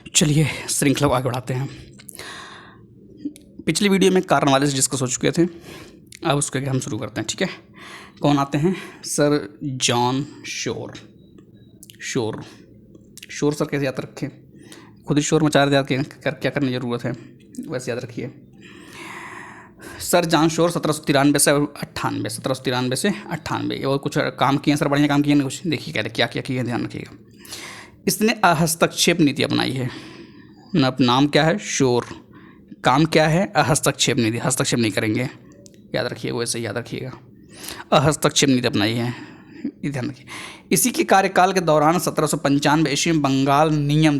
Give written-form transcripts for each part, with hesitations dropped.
चलिए श्रृंखला को आगे बढ़ाते हैं। पिछली वीडियो में कार्नवालिस डिस्कस हो चुके थे, अब उसके आगे हम शुरू करते हैं। ठीक है, कौन आते हैं? Sir John Shore. शोर सर कैसे याद रखें? खुद ही शोर मचा रहे याद क्या करने की ज़रूरत है, वैसे याद रखिए। सर जॉन शोर 1793 से 98, 1793 से 98 और कुछ काम किए हैं सर, बढ़िया काम किए हैं कुछ। देखिए क्या क्या किए हैं, ध्यान रखिएगा। इसने हस्तक्षेप नीति अपनाई है। नाम क्या है? शोर। काम क्या है? हस्तक्षेप नीति। हस्तक्षेप नहीं करेंगे, याद रखिएगा, वैसे याद रखिएगा। हस्तक्षेप नीति अपनाई है, ध्यान रखिए। इसी के कार्यकाल के दौरान 1795 ईस्वी में बंगाल नियम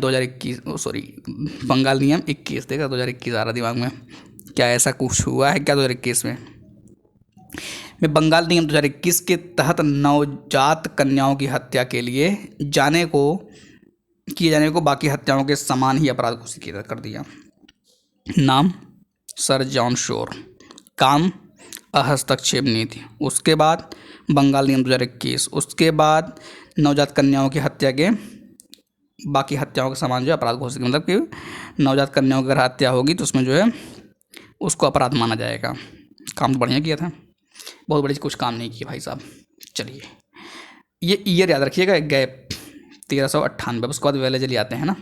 21 देखा, 2021 आ रहा दिमाग में। क्या ऐसा कुछ हुआ है क्या 2021 में? बंगाल नियम 2021 के तहत नवजात कन्याओं की हत्या के लिए किए जाने को बाकी हत्याओं के समान ही अपराध घोषित कर दिया। नाम सर जॉन शोर। काम हस्तक्षेप नीति। उसके बाद बंगाल नियम 2021। उसके बाद नवजात कन्याओं की हत्या के बाकी हत्याओं के समान जो है अपराध घोषित, मतलब कि नवजात कन्याओं की अगर हत्या होगी तो उसमें जो है उसको अपराध माना जाएगा। काम तो बढ़िया किया था, बहुत बड़ी कुछ काम नहीं किया भाई साहब। चलिए ये ईयर याद रखिएगा, गैप 1398। उसके बाद वेलेजली आते हैं ना,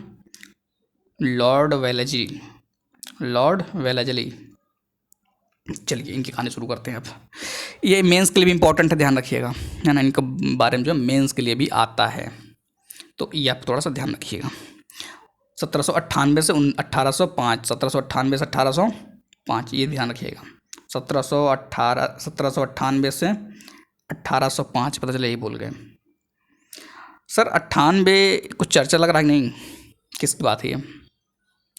लॉर्ड वेलेजली। चलिए इनके कहानी शुरू करते हैं अब। ये मेंस के लिए भी इंपॉर्टेंट है, ध्यान रखिएगा, है ना। इनके बारे में जो मेंस के लिए भी आता है, तो ये आप थोड़ा सा ध्यान रखिएगा। 1798 से 1805, 1798 से 1805, ये ध्यान रखिएगा। 1798 से 1805, पता चले यही भूल गए सर। 98 कुछ चर्चा लग रहा है नहीं, किसकी बात है ये?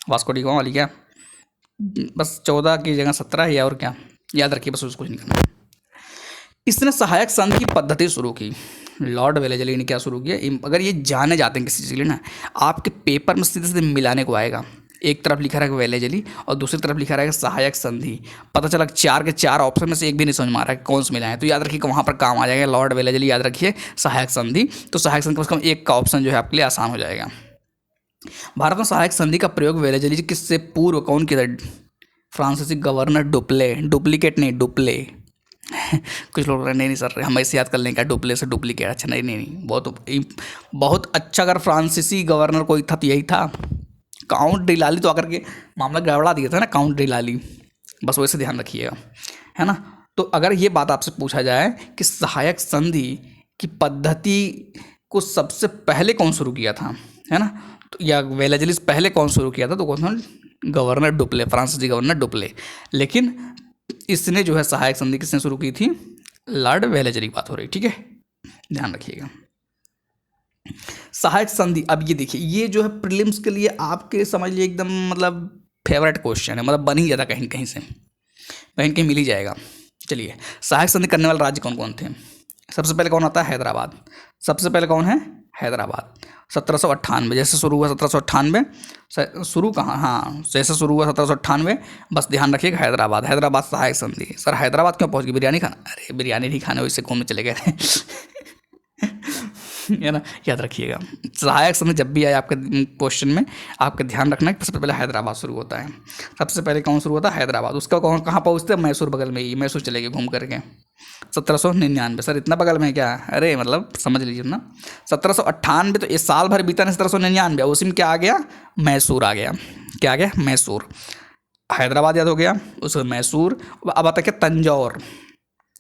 वास्को डी गामा वाली क्या? बस 14 की जगह 17 है, और क्या याद रखिए, बस उसको कुछ नहीं करना। इसने सहायक संघ की पद्धति शुरू की। लॉर्ड वेलेजली ने क्या शुरू किया? अगर ये जाने जाते हैं किसी चीज़ के लिए ना, आपके पेपर में सीधे सीधे मिलाने को आएगा। एक तरफ लिखा रहेगा वेलेजली और दूसरी तरफ लिखा रहेगा सहायक संधि। पता चला 4 के 4 ऑप्शन में से एक भी नहीं समझ में आ रहा है कौन से मिला है, तो याद रखिए वहाँ पर काम आ जाएगा लॉर्ड वेलेजली, याद रखिए सहायक संधि। तो सहायक संधि कम से कम एक का ऑप्शन जो है आपके लिए आसान हो जाएगा। भारत में सहायक संधि का प्रयोग वेलेजली किससे पूर्व कौन किया था? फ्रांसीसी गवर्नर डुप्ले, डुप्लीकेट नहीं डुप्ले। कुछ लोग नहीं सर हम ऐसे याद कर लें क्या, डुप्ले से डुप्लीकेट? अच्छा नहीं, बहुत अच्छा। अगर फ्रांसीसी गवर्नर कोई था तो यही था, काउंट डिलाली। तो आकर के मामला गड़बड़ा दिया था ना काउंट डिलाली, बस वैसे ध्यान रखिएगा, है ना। तो अगर ये बात आपसे पूछा जाए कि सहायक संधि की पद्धति को सबसे पहले कौन शुरू किया था, है ना, तो या वेलेजली पहले कौन शुरू किया था, तो कौन था? गवर्नर डुप्ले, फ्रांसीसी गवर्नर डुप्ले। लेकिन इसने जो है सहायक संधि किसने शुरू की थी? लॉर्ड वेलेजली की बात हो रही, ठीक है, ध्यान रखिएगा। सहायक संधि, अब ये देखिए, ये जो है प्रीलिम्स के लिए आपके समझ लिए एकदम मतलब फेवरेट क्वेश्चन है, मतलब बन ही जाता कहीं कहीं से, कहीं कहीं मिल ही जाएगा। चलिए सहायक संधि करने वाले राज्य कौन कौन थे? सबसे पहले कौन आता है? हैदराबाद। सबसे पहले कौन है? हैदराबाद। 1798 जैसे शुरू हुआ, 1798 शुरू कहाँ, हाँ जैसे शुरू हुआ 1798, बस ध्यान रखिएगा हैदराबाद सहायक संधि। सर हैदराबाद क्यों पहुँच गई? बिरयानी खाना? अरे बिरयानी नहीं खाने, वैसे घूमने चले गए थे। है ना, याद रखिएगा। सहायक संधि जब भी आए आपके क्वेश्चन में, आपका ध्यान रखना है सबसे पहले हैदराबाद शुरू होता है। सबसे पहले कौन शुरू होता है? हैदराबाद। उसका कौन कहाँ पहुँचते हैं? मैसूर, बगल में ही, मैसूर चले गए घूम करके। 1799, सर इतना बगल में क्या? अरे मतलब समझ लीजिए ना, 1798 तो ये साल भर बीता नहीं, 1799 उसी में क्या आ गया? मैसूर आ गया। क्या आ गया? मैसूर। हैदराबाद याद हो गया, उसमें मैसूर। अब आता क्या? तंजौर।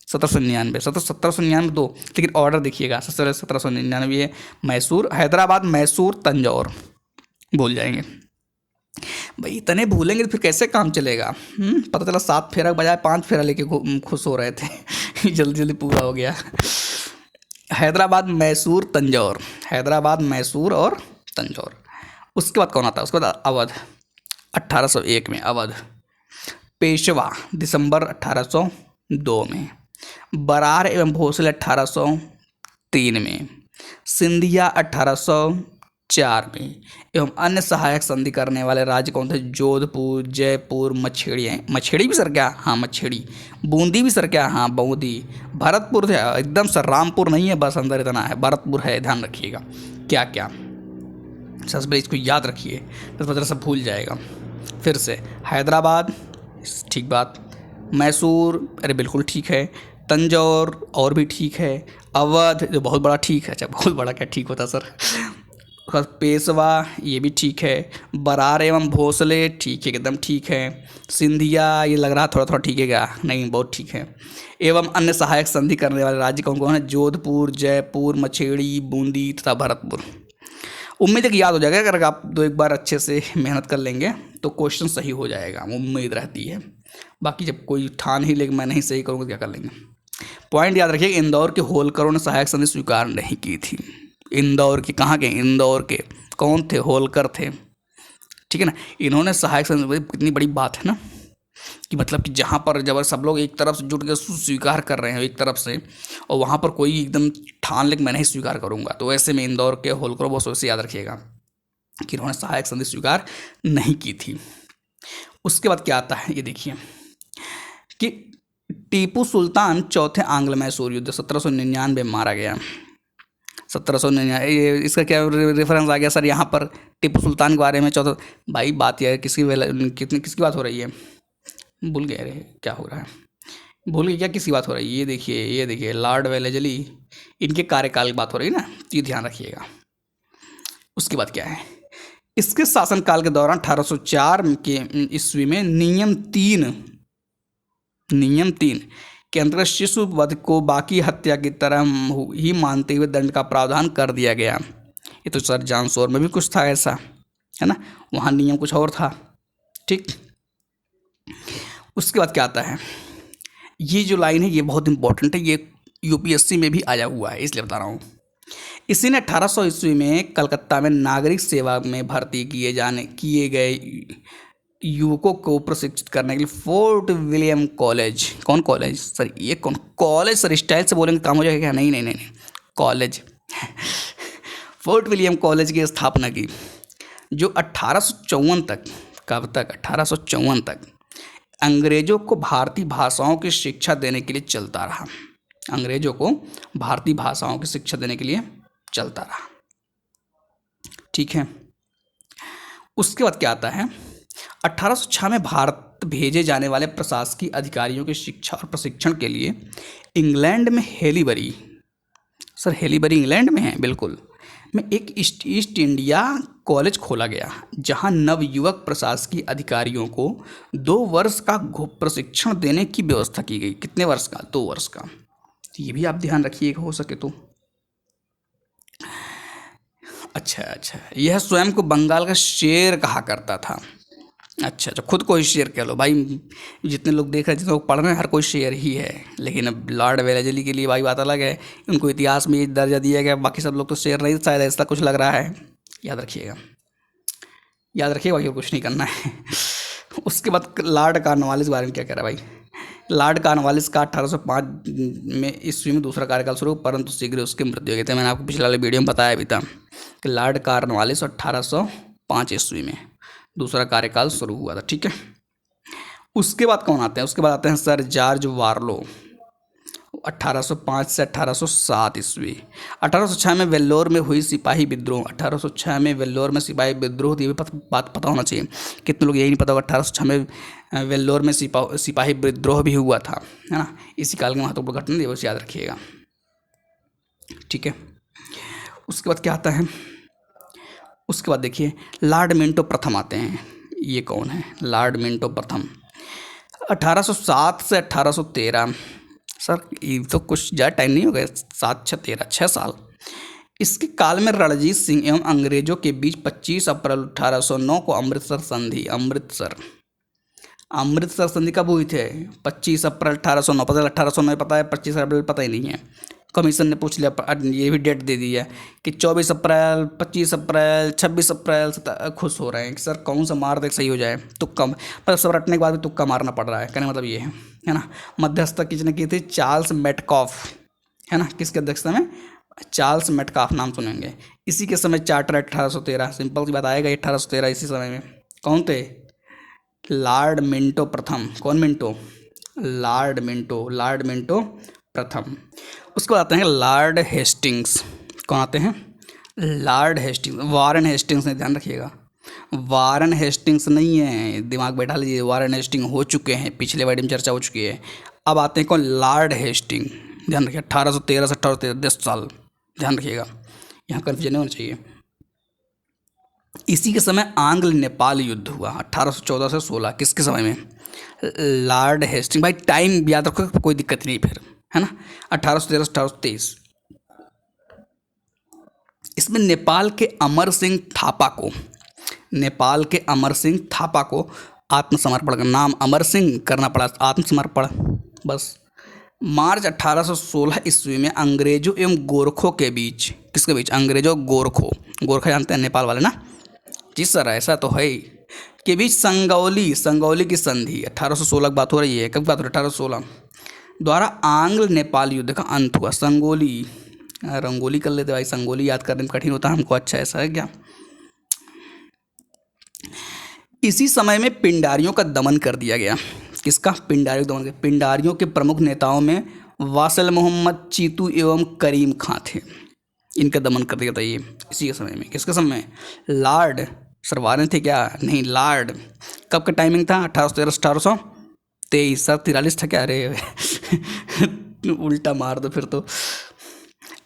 1799 दो, लेकिन ऑर्डर देखिएगा, 1799 मैसूर, हैदराबाद, मैसूर, तंजौर। भूल जाएंगे भाई, इतने भूलेंगे तो फिर कैसे काम चलेगा? पता चला 7 फेरा बजाय 5 फेरा लेके खुश हो रहे थे। जल्दी जल्दी पूरा हो गया। हैदराबाद, मैसूर, तंजौर, हैदराबाद, मैसूर और तंजौर। उसके बाद कौन आता है? उसके बाद अवध, 1801 में अवध। पेशवा दिसंबर 1802 में। बरार एवं भोसले 1803 में। सिंधिया 1804 में। एवं अन्य सहायक संधि करने वाले राज्य कौन थे? जोधपुर, जयपुर, मछेड़ी भी सर क्या? हाँ मछेड़ी। बूंदी भी सर क्या? हाँ बूंदी। भरतपुर है एकदम सर, रामपुर नहीं है, बस अंदर इतना है, भरतपुर है, ध्यान रखिएगा। क्या क्या सबसे पहले इसको याद रखिए, तो पता सब भूल जाएगा। फिर से हैदराबाद, ठीक बात। मैसूर, अरे बिल्कुल ठीक है। तंजौर, और भी ठीक है। अवध, जो बहुत बड़ा ठीक है। अच्छा बहुत बड़ा क्या ठीक होता सर। पेशवा, ये भी ठीक है। बरार एवं भोसले, ठीक है, एकदम ठीक है। सिंधिया, ये लग रहा थोड़ा थोड़ा ठीक है क्या, नहीं बहुत ठीक है। एवं अन्य सहायक संधि करने वाले राज्य कौन कौन है? जोधपुर, जयपुर, मछेड़ी, बूंदी तथा भरतपुर। उम्मीद है कि याद हो जाएगा, अगर आप दो एक बार अच्छे से मेहनत कर लेंगे तो क्वेश्चन सही हो जाएगा, उम्मीद रहती है। बाकी जब कोई ठान ही लेके मैं नहीं सही करूँगा तो क्या कर लेंगे। पॉइंट याद रखिए, इंदौर के होलकरों ने सहायक संधि स्वीकार नहीं की थी। इंदौर के, कहाँ के? इंदौर के। कौन थे? होलकर थे, ठीक है ना। इन्होंने सहायक संधि, कितनी बड़ी बात है ना, कि मतलब कि जहाँ पर जब सब लोग एक तरफ से जुट के स्वीकार कर रहे हैं एक तरफ से, और वहाँ पर कोई एकदम ठान ले मैं नहीं स्वीकार करूँगा, तो ऐसे में इंदौर के होलकर बॉस वैसे याद रखिएगा कि इन्होंने सहायक संधि स्वीकार नहीं की थी। उसके बाद क्या आता है ये देखिए कि टीपू सुल्तान चौथे आंग्ल मैसूर युद्ध 1799 में मारा गया। 1799, इसका क्या रेफरेंस आ गया सर यहाँ पर? टीपू सुल्तान के बारे में चौथा। भाई बात यह है, किसकी बात हो रही है? भूल गए, अरे क्या हो रहा है, भूल गए क्या, किसकी बात हो रही है? ये देखिए लॉर्ड वेलेस्ली, इनके कार्यकाल की बात हो रही है ना, तो ये ध्यान रखिएगा। उसके बाद क्या है, इसके शासनकाल के दौरान 1804 के ईस्वी में नियम 3 के अंतर्गत शिशु वध को बाकी हत्या की तरह ही मानते हुए दंड का प्रावधान कर दिया गया। ये तो सर जांसोर में भी कुछ था ऐसा, है ना, वहाँ नियम कुछ और था, ठीक। उसके बाद क्या आता है, ये जो लाइन है ये बहुत इंपॉर्टेंट है, ये यूपीएससी में भी आया हुआ है, इसलिए बता रहा हूँ। इसी ने 1800 ईस्वी में कलकत्ता में नागरिक सेवा में भर्ती किए गए युवकों को प्रशिक्षित करने के लिए फोर्ट विलियम कॉलेज, कौन कॉलेज सर, ये कौन कॉलेज सर, स्टाइल से बोलेंगे काम हो जाएगा क्या? नहीं, कॉलेज फोर्ट विलियम कॉलेज की स्थापना की, जो 1854 तक, कब तक? 1854 तक अंग्रेजों को भारतीय भाषाओं की शिक्षा देने के लिए चलता रहा। अंग्रेजों को भारतीय भाषाओं की शिक्षा देने के लिए चलता रहा, ठीक है। उसके बाद क्या आता है, 1806 में भारत भेजे जाने वाले प्रशासकीय अधिकारियों की शिक्षा और प्रशिक्षण के लिए इंग्लैंड में हेलीबरी, सर हेलीबरी इंग्लैंड में है बिल्कुल, में एक ईस्ट इंडिया कॉलेज खोला गया, जहां नवयुवक प्रशासकीय अधिकारियों को 2 वर्ष का प्रशिक्षण देने की व्यवस्था की गई। कितने वर्ष का? 2 वर्ष का। ये भी आप ध्यान रखिएगा हो सके तो। अच्छा, यह स्वयं को बंगाल का शेर कहा करता था। अच्छा, खुद को ही शेर कह लो भाई, जितने लोग देख रहे हैं, जितने लोग पढ़ रहे हैं, हर कोई शेर ही है। लेकिन अब लॉर्ड वेलेस्ली के लिए भाई बात अलग है, उनको इतिहास में दर्जा दिया गया, बाकी सब लोग तो शेर नहीं, शायद ऐसा कुछ लग रहा है। याद रखिएगा भाई, और कुछ नहीं करना है। उसके बाद लॉर्ड कॉर्नवालिस के बारे में क्या कह रहा है भाई? लॉर्ड कॉर्नवालिस का 1805 में ईस्वी में दूसरा कार्यकाल शुरू, परंतु शीघ्र उसकी मृत्यु हो गई थी। मैंने आपको पिछले वाले वीडियो में बताया भी था कि लॉर्ड कॉर्नवालिस 1805 ईस्वी में दूसरा कार्यकाल शुरू हुआ था, ठीक है। उसके बाद कौन आते हैं? उसके बाद आते हैं सर जॉर्ज वार्लो, 1805 से 1807 ईस्वी। 1806 में वेल्लोर में हुई सिपाही विद्रोह, 1806 में वेल्लोर में सिपाही विद्रोह थी, बात पता होना चाहिए। कितने लोग यही नहीं पता होगा 1806 में वेल्लोर में सिपाही विद्रोह भी हुआ था, है ना। इसी काल की महत्वपूर्ण घटना दिवस याद रखिएगा, ठीक है। उसके बाद क्या आता है, उसके बाद देखिए लॉर्ड मिंटो प्रथम आते हैं। ये कौन है? लॉर्ड मिंटो प्रथम, 1807 से 1813। सर ये तो कुछ ज़्यादा टाइम नहीं हो गया, 7-6 साल। इसके काल में रणजीत सिंह एवं अंग्रेजों के बीच 25 अप्रैल 1809 को अमृतसर संधि कब हुई थे? 25 अप्रैल 1809। पता है 1809 पता है, 25 अप्रैल पता ही नहीं है। कमीशन ने पूछ लिया, ये भी डेट दे दी है कि 24 अप्रैल, 25 अप्रैल, 26 अप्रैल। खुश हो रहे हैं कि सर कौन सा मार दे सही हो जाए, तुक्का, मतलब सब रटने के बाद भी तुक्का मारना पड़ रहा है, कहने मतलब ये है ना। मध्यस्थता किसने की थी? चार्ल्स मेटकॉफ, है ना। किसकी अध्यक्षता में? चार्ल्स मेटकॉफ, नाम सुनेंगे। इसी के समय चार्टर 1813, सिंपल सी बात आएगा 1813, इसी समय में कौन थे? लॉर्ड मिंटो प्रथम। कौन मिंटो? लॉर्ड मिंटो प्रथम। उसके बाद आते हैं लॉर्ड हेस्टिंग्स। कौन आते हैं? लॉर्ड हेस्टिंग्स, वारन हेस्टिंग्स ने, ध्यान रखिएगा, वारन हेस्टिंग्स नहीं है, दिमाग बैठा लीजिए, वारन हेस्टिंग हो चुके हैं, पिछले वाइड में चर्चा हो चुकी है। अब आते हैं कौन, लॉर्ड हेस्टिंग, ध्यान रखिए 1813 से 1813, 10 साल, ध्यान रखिएगा, यहाँ कन्फ्यूजन नहीं होना चाहिए। इसी के समय आंग्ल नेपाल युद्ध हुआ 1814 से 16, किसके समय में, लॉर्ड हेस्टिंग, भाई टाइम याद रखो, कोई दिक्कत नहीं फिर, है ना, 1813 से 1823। इसमें नेपाल के अमर सिंह थापा को, नेपाल के अमर सिंह थापा को आत्मसमर्पण का, नाम अमर सिंह करना पड़ा, आत्मसमर्पण बस। मार्च 1816 ईस्वी में अंग्रेजों एवं गोरखों के बीच, किसके बीच, अंग्रेजों गोरखों, गोरखा जानते हैं नेपाल वाले ना जी सर, ऐसा तो है ही, के बीच संगौली की संधि, 1816 की बात हो रही है, कब बात हो रही है, 1816 द्वारा आंग्ल नेपाल युद्ध का अंत हुआ। संगोली, रंगोली कर लेते भाई, संगोली याद करने में कठिन होता है हमको, अच्छा ऐसा है क्या। इसी समय में पिंडारियों का दमन कर दिया गया, किसका, पिंडारियों का दमन, पिंडारियों के प्रमुख नेताओं में वासल मोहम्मद, चीतू एवं करीम खां थे, इनका दमन कर दिया था ये इसी के समय में, किसके समय में, लॉर्ड, सर वारन थे क्या, नहीं लॉर्ड, कब का टाइमिंग था, 1813 से 1823, सर 43 था क्या, अरे उल्टा मार दो फिर तो,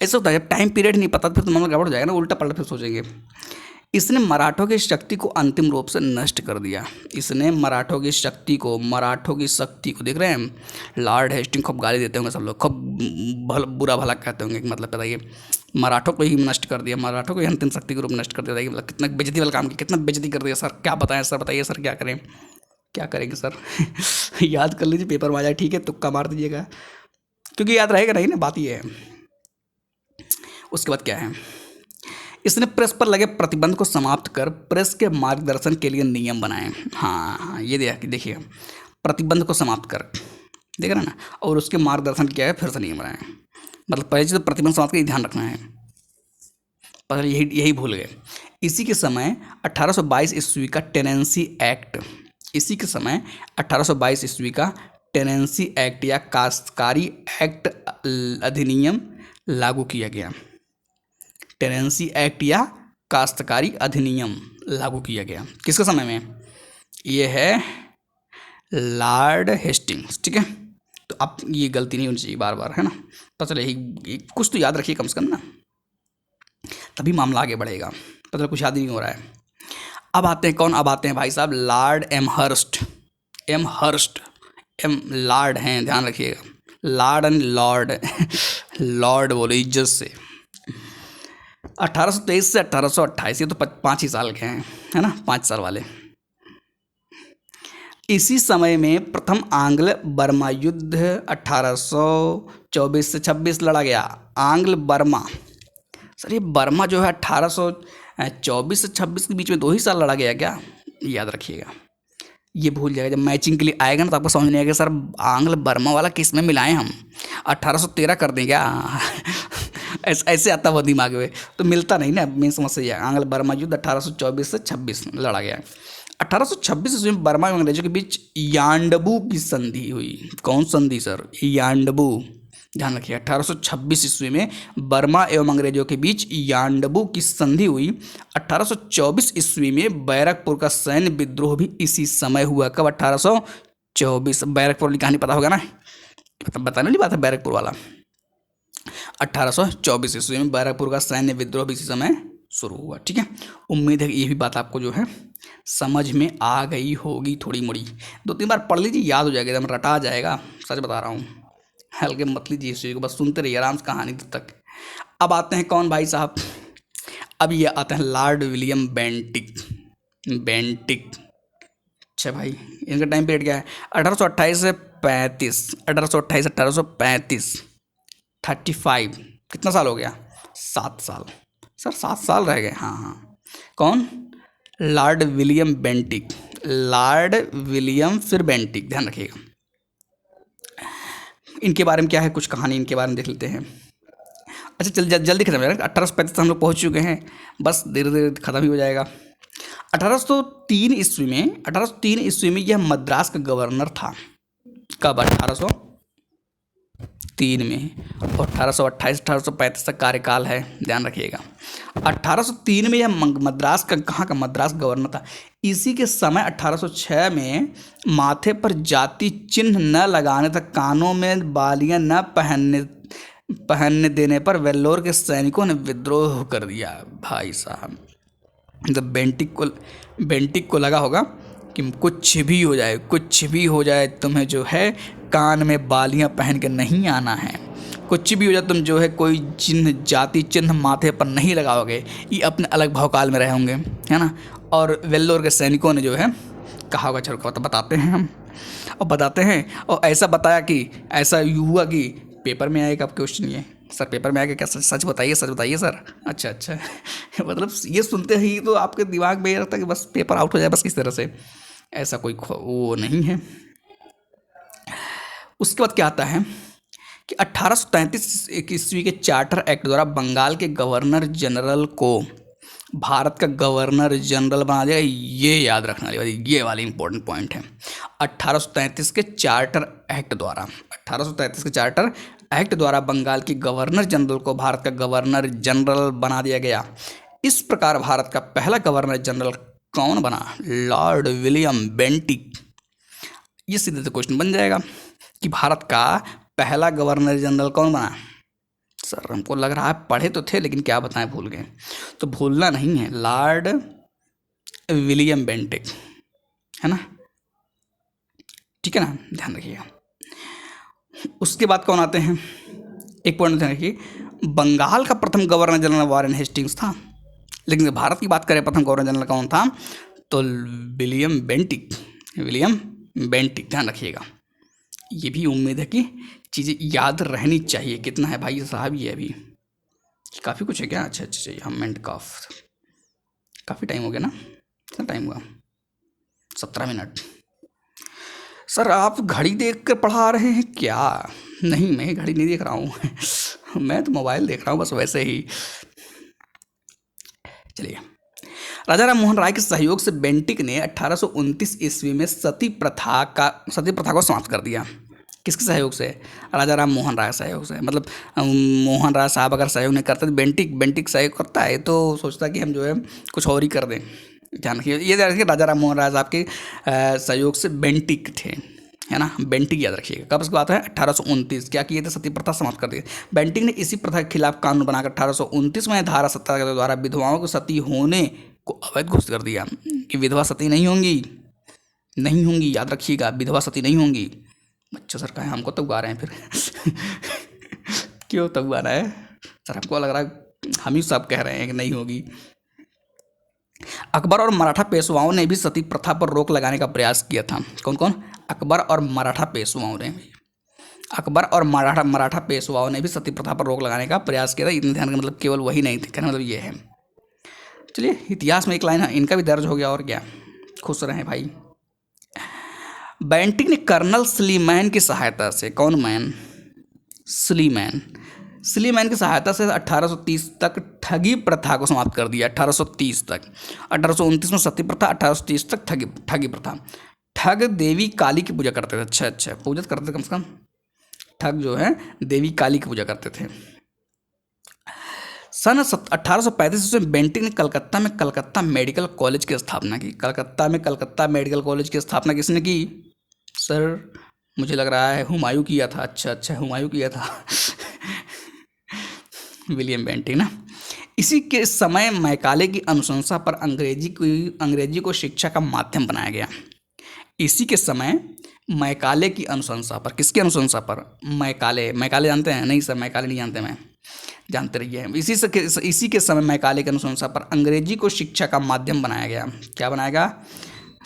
ऐसा होता है जब टाइम पीरियड नहीं पता फिर तो मामला गड़बड़ हो जाएगा ना, उल्टा पलटा फिर सोचेंगे। इसने मराठों की शक्ति को अंतिम रूप से नष्ट कर दिया, इसने मराठों की शक्ति को, देख रहे हैं, लॉर्ड हेस्टिंग खूब गाली देते होंगे सब लोग, खूब बुरा भला कहते होंगे, मतलब बताइए, मराठों को ही नष्ट कर दिया, मराठों को ही अंतिम शक्ति के रूप नष्ट कर दिया, मतलब कितना बेइज्जती वाला काम किया, कितना बेइज्जती कर दिया सर, क्या बताएं सर, बताइए सर क्या करें, क्या करेंगे सर याद कर लीजिए, पेपर में आ जाए, ठीक है, तुक्का मार दीजिएगा, क्योंकि याद रहेगा नहीं ना, बात ये है। उसके बाद क्या है, इसने प्रेस पर लगे प्रतिबंध को समाप्त कर प्रेस के मार्गदर्शन के लिए नियम बनाए। हाँ ये देखिए, प्रतिबंध को समाप्त कर, देख रहे हैं ना, और उसके मार्गदर्शन क्या है, फिर से नियम बनाए, मतलब पहले चीज़ तो प्रतिबंध समाप्त का ध्यान रखना है, पर यही भूल गए। इसी के समय 1822 ईस्वी का टेनेंसी एक्ट, इसी के समय 1822 ईस्वी का टेनेंसी एक्ट या काश्तकारी एक्ट अधिनियम लागू किया गया, टेनेंसी एक्ट या काश्तकारी अधिनियम लागू किया गया, किसके समय में, ये है लॉर्ड हेस्टिंग्स, ठीक है। तो अब ये गलती नहीं होनी चाहिए बार बार, है ना, पता चले यही कुछ तो याद रखिए कम से कम ना, तभी मामला आगे बढ़ेगा, पता चले कुछ याद ही नहीं हो रहा है। अब आते हैं कौन, अब आते हैं भाई साहब लॉर्ड एमहर्स्ट, एम लॉर्ड हैं, ध्यान रखिएगा, लॉर्ड एंड लॉर्ड लॉर्ड बोलो इज्जत से। 1823 से 1828, ये तो 5 ही साल के हैं, है ना, 5 साल वाले। इसी समय में प्रथम आंग्ल बर्मा युद्ध 1824 से 26 लड़ा गया, आंग्ल बर्मा, सर ये बर्मा जो है 1824 से 26 के बीच में 2 ही साल लड़ा गया क्या, याद रखिएगा, ये भूल जाएगा, जब मैचिंग के लिए आएगा ना तो आपको समझ नहीं आएगा सर आंग्ल बर्मा वाला किस में मिलाएं हम, 1813 कर दें क्या ऐसे आता हुआ दिमाग में, तो मिलता नहीं ना, मेन समस्या है। आंग्ल बर्मा युद्ध 1824 से 26 लड़ा गया। 1826 ईस्वी में बर्मा एवं अंग्रेजों के बीच यांडबू की संधि हुई, कौन संधि सर, यांडबू, ध्यान रखिए 1826 ईस्वी में बर्मा एवं अंग्रेजों के बीच यांडबू की संधि हुई। 1824 ईस्वी में बैरकपुर का सैन्य विद्रोह भी इसी समय हुआ, कब, 1824, बैरकपुर की कहानी पता होगा ना, बताने वाली बात है बैरकपुर वाला, 1824 ईस्वी में बैरकपुर का सैन्य विद्रोह भी इसी समय शुरू हुआ, ठीक है। उम्मीद है कि ये भी बात आपको जो है समझ में आ गई होगी, थोड़ी मोड़ी 2-3 बार पढ़ लीजिए, याद हो जाएगा, एकदम रटा जाएगा, सच बता रहा हूँ, हल्के मत लीजिए इस चीज़ को, बस सुनते रहिए आराम से कहानी तब तक। अब आते हैं कौन भाई साहब, अब ये आते हैं लॉर्ड विलियम बेंटिक, अच्छा भाई इनका टाइम पीरियड क्या है, 1828 से 35, 1828 1835, 35, कितना साल हो गया, 7 साल, सर 7 साल रह गए, हाँ, कौन, Lord William Bentinck, Lord William फिर बेंटिक, ध्यान रखिएगा। इनके बारे में क्या है, कुछ कहानी इनके बारे में देख लेते हैं। अच्छा जल्दी खत्म हो जाएगा, 1835 हम लोग पहुँच चुके हैं, बस धीरे धीरे खत्म ही हो जाएगा। 1803 ईस्वी में यह मद्रास का गवर्नर था, कब, 1803 1803 में और 1828-1835 तक कार्यकाल है, ध्यान रखिएगा। 1803 में यह मद्रास का कहाँ का मद्रास गवर्नर था। इसी के समय 1806 में माथे पर जाति चिन्ह न लगाने तक कानों में बालियां न पहनने देने पर वेल्लोर के सैनिकों ने विद्रोह कर दिया। भाई साहब, जब बेंटिक को लगा होगा कि कुछ भी हो जाए तुम्हें जो है कान में बालियां पहन के नहीं आना है, कुछ भी हो जाए तुम जो है कोई चिन्ह जाति चिन्ह माथे पर नहीं लगाओगे, ये अपने अलग भौकाल में रहे होंगे, है ना। और वेल्लोर के सैनिकों ने जो है कहा होगा, चलो तो बताते हैं हम, और बताते हैं, और ऐसा बताया कि ऐसा हुआ कि पेपर में आएगा। अब क्वेश्चन ये, सर पेपर में आएगा क्या, सच बताइए सर। अच्छा मतलब ये सुनते ही तो आपके दिमाग में ये रहता है कि बस पेपर आउट हो जाए, बस किस तरह से, ऐसा कोई वो नहीं है। उसके बाद क्या आता है कि 1833 ईस्वी के चार्टर एक्ट द्वारा बंगाल के गवर्नर जनरल को भारत का गवर्नर जनरल बना दिया। ये याद रखना वाली, ये वाली इंपॉर्टेंट पॉइंट है। 1833 के चार्टर एक्ट द्वारा बंगाल के गवर्नर जनरल को भारत का गवर्नर जनरल बना दिया गया। इस प्रकार भारत का पहला गवर्नर जनरल कौन बना, लॉर्ड विलियम बेंटिक। ये सीधे तो क्वेश्चन बन जाएगा कि भारत का पहला गवर्नर जनरल कौन बना। सर हमको लग रहा है पढ़े तो थे लेकिन क्या बताएं भूल गए, तो भूलना नहीं है, लॉर्ड विलियम बेंटिक, है ना, ठीक है ना, ध्यान रखिएगा। उसके बाद कौन आते हैं, एक पॉइंट ध्यान रखिए, बंगाल का प्रथम गवर्नर जनरल वारेन हेस्टिंग्स था, लेकिन भारत की बात करें प्रथम गवर्नर जनरल कौन था, तो विलियम बेंटिक, ध्यान रखिएगा। ये भी उम्मीद है कि चीज़ें याद रहनी चाहिए। कितना है भाई साहब ये, अभी काफ़ी कुछ है क्या, अच्छा हम मिनट काफ़ी टाइम हो गया ना, कितना टाइम हुआ, 17 मिनट। सर आप घड़ी देख कर पढ़ा रहे हैं क्या, नहीं मैं घड़ी नहीं देख रहा हूँ मैं तो मोबाइल देख रहा हूँ बस वैसे ही। चलिए, राजा राम मोहन राय के सहयोग से बेंटिक ने 1829 ईस्वी में सती प्रथा को समाप्त कर दिया। किसके सहयोग से, राजा राम मोहन राय सहयोग से, मतलब मोहन राय साहब अगर सहयोग नहीं करते तो बेंटिक सहयोग करता है, तो सोचता कि हम जो है कुछ और ही कर दें। ध्यान रखिए, ये ध्यान रखिए, राजा राम मोहन राय साहब के सहयोग से बेंटिक थे, है ना, बेंटिक याद रखिएगा। कब इसकी बात है, 1829। क्या किए थे, सती प्रथा समाप्त कर दी। बेंटिक ने इसी प्रथा के खिलाफ कानून बनाकर 1829 में धारा 17 के द्वारा विधवाओं को सती होने को अवैध घोषित कर दिया कि विधवा सती नहीं होंगी, याद रखिएगा, विधवा सती नहीं होंगी। बच्चों सर कहें हमको तो गा रहे हैं फिर क्यों तब गा रहा है सर, हमको लग रहा है हम ही सब कह रहे हैं कि नहीं होगी। अकबर और मराठा पेशवाओं ने भी सती प्रथा पर रोक लगाने का प्रयास किया था। कौन, अकबर और मराठा पेशवाओं ने भी सती प्रथा पर रोक लगाने का प्रयास किया था। इतने ध्यान का मतलब केवल वही नहीं थे, कहने मतलब ये है। चलिए, इतिहास में एक लाइन है, इनका भी दर्ज हो गया, और क्या, खुश रहें भाई। बेंटिक ने कर्नल स्लीमैन की सहायता से, कौन मैन, स्लीमैन की सहायता से 1830 तक ठगी प्रथा को समाप्त कर दिया। 1830 तक, 1829 में सती प्रथा, 1830 तक ठगी प्रथा। ठग देवी काली की पूजा करते थे, अच्छा पूजा करते थे, कम से कम ठग जो है देवी काली की पूजा करते थे। सन 1835 में बेंटिक ने कलकत्ता मेडिकल कॉलेज की स्थापना की। कलकत्ता मेडिकल कॉलेज की स्थापना किसने की, सर मुझे लग रहा है हुमायूं किया था। अच्छा हुमायूं किया था विलियम बेंटिक ना। इसी के समय मैकाले की अनुशंसा पर अंग्रेजी को शिक्षा का माध्यम बनाया गया। इसी के समय मैकाले की अनुशंसा पर, किसकी अनुशंसा पर, मैकाले जानते हैं, नहीं सर मैकाले नहीं जानते, मैं जानते रहिए। इसी के समय मैकाले की अनुशंसा पर अंग्रेजी को शिक्षा का माध्यम बनाया गया। क्या बनाया गया,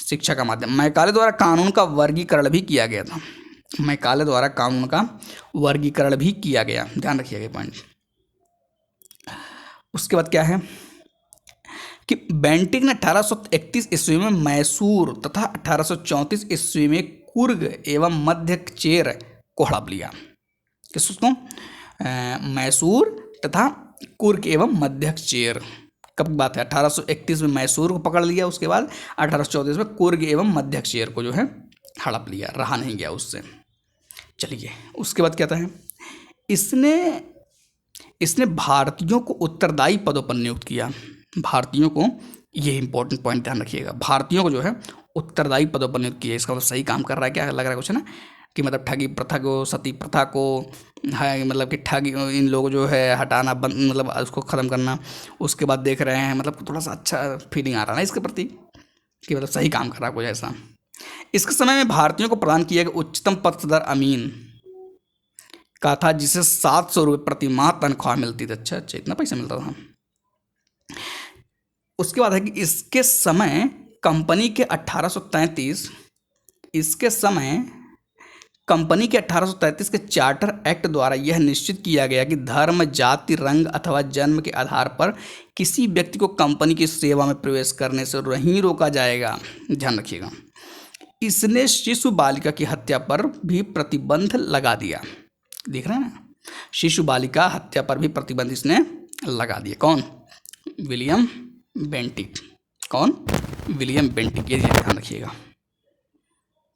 शिक्षा का माध्यम। मैकाले द्वारा कानून का वर्गीकरण भी किया गया था, ध्यान रखिएगा पॉइंट। उसके बाद क्या है कि बेंटिक ने 1831 ईस्वी में मैसूर तथा 1834 ईस्वी में कुर्ग एवं मध्य चेर को हड़प लिया। किसको, मैसूर तथा कुर्ग एवं मध्य चेर। कब की बात है, 1831 में मैसूर को पकड़ लिया, उसके बाद 1834 में कुर्ग एवं मध्य चेर को जो है हड़प लिया, रहा नहीं गया उससे। चलिए, उसके बाद क्या था है, इसने इसने भारतीयों को उत्तरदायी पदों पर नियुक्त किया। भारतीयों को, ये इंपॉर्टेंट पॉइंट ध्यान रखिएगा, भारतीयों को जो है उत्तरदायी पदों पर नियुक्त किया। इसका मतलब सही काम कर रहा है क्या, लग रहा है कुछ है ना, कि मतलब ठगी प्रथा को, सती प्रथा को है, मतलब कि ठगी इन लोगों जो है हटाना बंद, मतलब उसको ख़त्म करना। उसके बाद देख रहे हैं मतलब थोड़ा सा अच्छा फीलिंग आ रहा है ना इसके प्रति, कि मतलब सही काम कर रहा है कोई ऐसा। इसके समय में भारतीयों को प्रदान किया गया उच्चतम पद सदर अमीन का था, जिसे 700 रुपये प्रति माह तनख्वाह मिलती थी। अच्छा अच्छा, इतना पैसा मिलता था। उसके बाद है कि इसके समय कंपनी के 1833 इसके समय कंपनी के 1833 के चार्टर एक्ट द्वारा यह निश्चित किया गया कि धर्म, जाति, रंग अथवा जन्म के आधार पर किसी व्यक्ति को कंपनी की सेवा में प्रवेश करने से नहीं रोका जाएगा। ध्यान रखिएगा। इसने शिशु बालिका की हत्या पर भी प्रतिबंध लगा दिया। देख रहे हैं ना, शिशु बालिका हत्या पर भी प्रतिबंध इसने लगा दिया। कौन? William Bentinck. कौन? William Bentinck. ये ध्यान रखिएगा,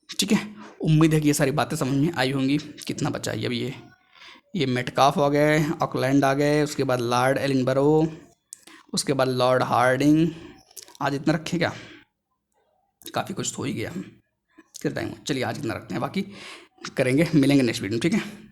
ठीक है। उम्मीद है कि ये सारी बातें समझ में आई होंगी। कितना बचा है अभी? ये मेटकाफ आ गए, ऑकलैंड आ गए, उसके बाद लॉर्ड एलिनबरो, उसके बाद लॉर्ड हार्डिंग। आज इतना रखेगा, काफ़ी कुछ हो ही गया। कितना टाइम? चलिए आज इतना रखते हैं, बाकी करेंगे, मिलेंगे नेक्स्ट वीडियो में, ठीक है।